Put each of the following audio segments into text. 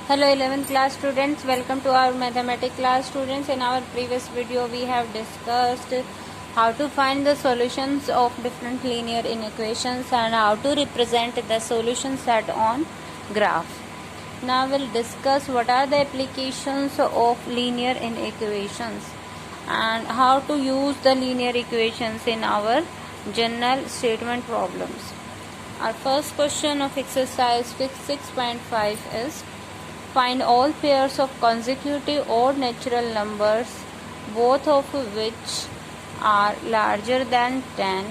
Hello 11th class students, welcome to our mathematics class students. In our previous video we have discussed how to find the solutions of different linear inequations and how to represent the solution set on graph. Now we'll discuss what are the applications of linear inequations and how to use the linear equations in our general statement problems. Our first question of exercise 6.5 is find all pairs of consecutive odd natural numbers, both of which are larger than 10,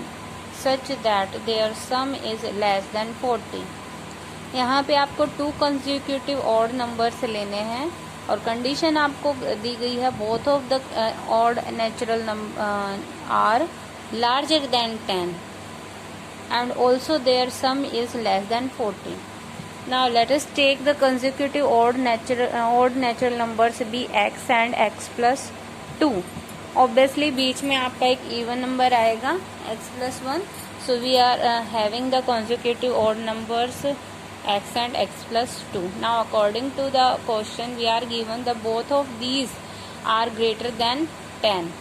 such that their sum is less than 40. यहाँ पे आपको 2 consecutive odd numbers लेने हैं और condition आपको दी गई है both of the odd natural number are larger than 10 and also their sum is less than 40. Now let us take the consecutive odd natural numbers be x and x plus 2. Obviously बीच में आपका एक even number आएगा x plus 1. So we are having the consecutive odd numbers x and x plus 2. Now according to the question we are given the both of these are greater than 10.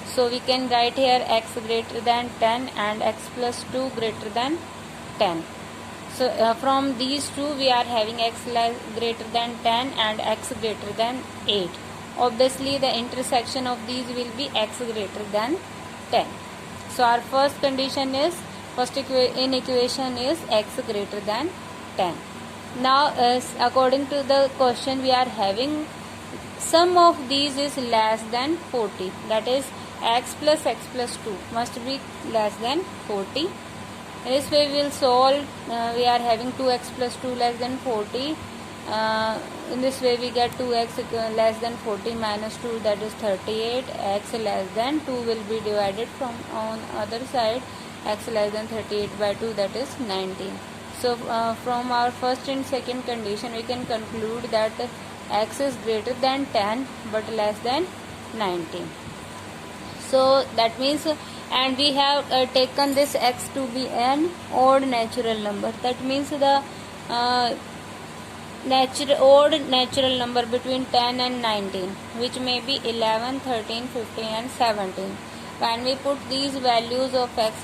So we can write here x greater than 10 and x plus 2 greater than 10. So from these two we are having x greater than 10 and x greater than 8. Obviously the intersection of these will be x greater than 10. So our first condition is inequation is x greater than 10. Now according to the question we are having sum of these is less than 40, that is x plus 2 must be less than 40. In this way we will solve, we are having 2x plus 2 less than 40. In this way we get 2x less than 40 minus 2, that is 38. X less than 2 will be divided from on other side, x less than 38 by 2, that is 19. So from our first and second condition we can conclude that x is greater than 10 but less than 19. So that means, and we have taken this x to be an odd natural number. That means the odd natural number between 10 and 19, which may be 11, 13, 15 and 17. When we put these values of x,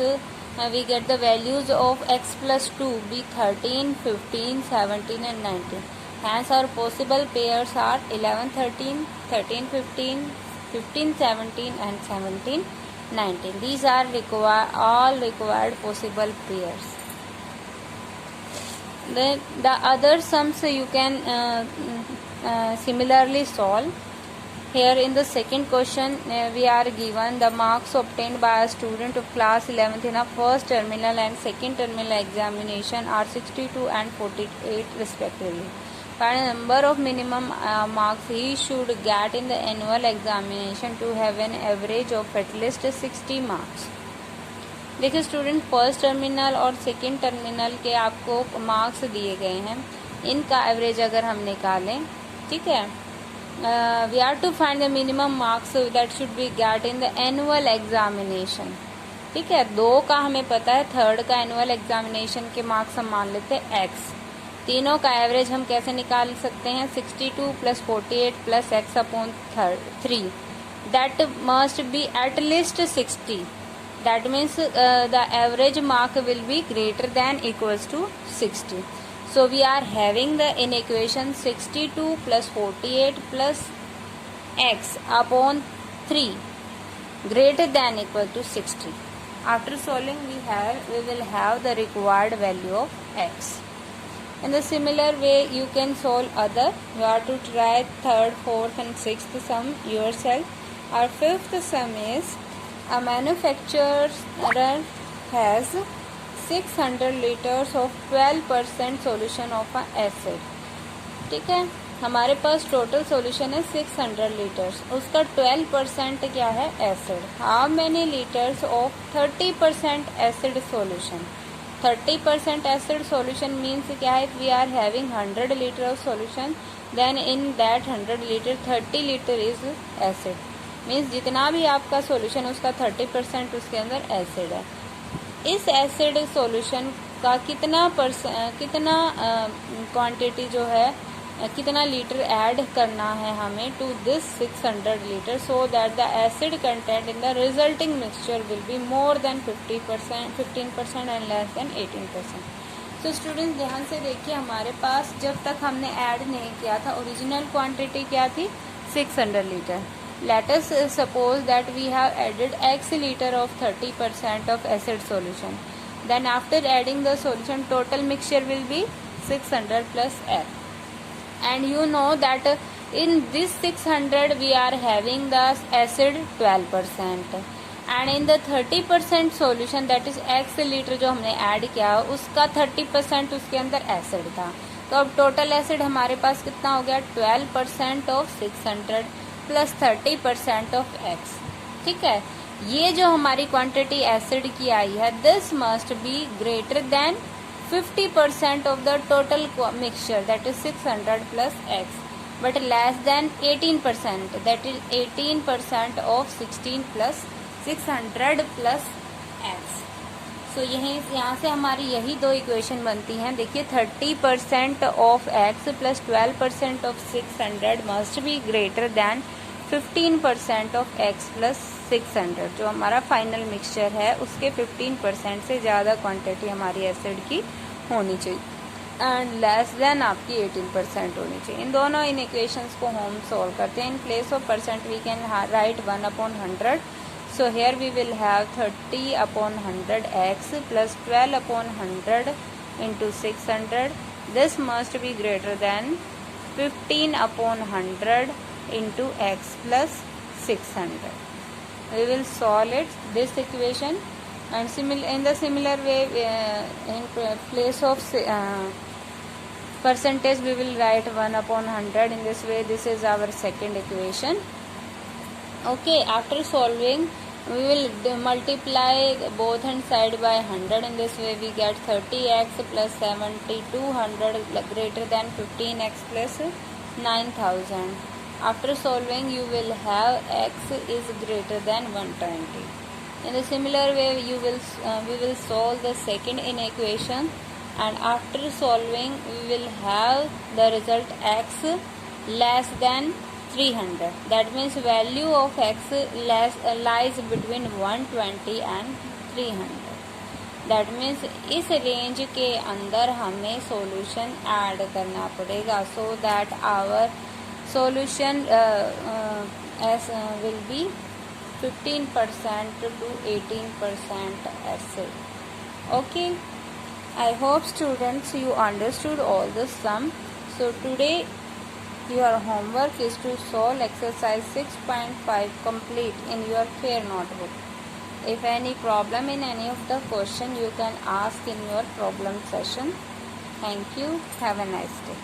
we get the values of x plus 2 be 13, 15, 17 and 19. Hence our possible pairs are 11, 13, 13, 15, 15, 17 and 17, 19. These are all required possible pairs. Then the other sums you can similarly solve. Here in the second question we are given the marks obtained by a student of class 11th in a first terminal and second terminal examination are 62 and 48 respectively. Find the number of minimum marks he should get in the annual examination to have an average of at least 60 marks. देखिए student first terminal और second terminal के आपको marks दिए गए हैं, इनका average अगर हम निकालें, ठीक है, we are to find the minimum marks that should be get in the annual examination. ठीक है, 2 का हमें पता है, थर्ड का एनुअल एग्जामिनेशन के मार्क्स हम मान लेते हैं एक्स. तीनों का एवरेज हम कैसे निकाल सकते हैं, 62 plus 48 plus x upon 3, that must be at least 60. That means the average mark will be greater than equals to 60. So we are having the inequation 62 plus 48 plus x upon 3 greater than equal to 60. After solving we will have the required value of x. In the similar way you can solve other. You have to try third, fourth and sixth sum yourself. Our fifth sum is a manufacturer has 600 liters of 12% solution of a acid. ठीक है, हमारे पास total solution है 600 litres, उसका 12% क्या है, acid. How many litres of 30% acid solution. 30% acid solution means क्या है, we are having 100 liter of solution, then in that 100 liter 30 liter is acid. means जितना भी आपका solution उसका 30% उसके अंदर acid है. इस acid solution का कितना क्वांटिटी जो है कितना लीटर ऐड करना है हमें to this 600 litre, so that the acid content in the resulting mixture will be more than 15% and less than 18%। तो स्टूडेंट्स ध्यान से देखिए, हमारे पास जब तक हमने ऐड नहीं किया था ओरिजिनल क्वांटिटी क्या थी 600 litre. Let us suppose that we have added x liter of 30% of acid solution, then after adding the solution total mixture will be 600 plus x, and you know that in this 600 we are having the acid 12%, and in the 30% solution that is x liter जो हमने add किया उसका 30% उसके अंदर acid था। तो अब total acid हमारे पास कितना हो गया 12% ऑफ 600 प्लस 30% ऑफ x। ठीक है, ये जो हमारी क्वांटिटी एसिड की आई है this must be greater then 50% of the total mixture, that is 600 plus x, but less than 18%, that is 18% of 16 plus 600 plus x। सो यहाँ से हमारी यही दो इक्वेशन बनती हैं। देखिए 30% of x plus 12% of 600 must be greater then 15% of x plus 600, जो हमारा फाइनल मिक्सचर है उसके 15% से ज़्यादा क्वांटिटी हमारी एसिड की होनी चाहिए एंड लेस देन आपकी 18% होनी चाहिए। इन दोनों इन इक्वेशंस को हम सॉल्व करते हैं। In place of percent we can write 1/100। So here we will have 30/100 x plus 12/100 into 600. This must be greater than 15/100 into x plus 600. We will solve this equation, and in the similar way in place of percentage we will write 1/100. In this way this is our second equation. Okay, after solving we will multiply both hand side by 100. In this way we get 30x plus 7200 greater than 15x plus 9000. After solving you will have x is greater than 120. In a similar way we will solve the second inequation, and after solving we will have the result x less than 300. That means value of x lies between 120 and 300. That means इस range के अंदर हमें solution add करना पड़ेगा, so that our solution will be 15% to 18% acid. Okay, I hope students you understood all the sum. So today your homework is to solve exercise 6.5 complete in your fair notebook. If any problem in any of the question you can ask in your problem session. Thank you. Have a nice day.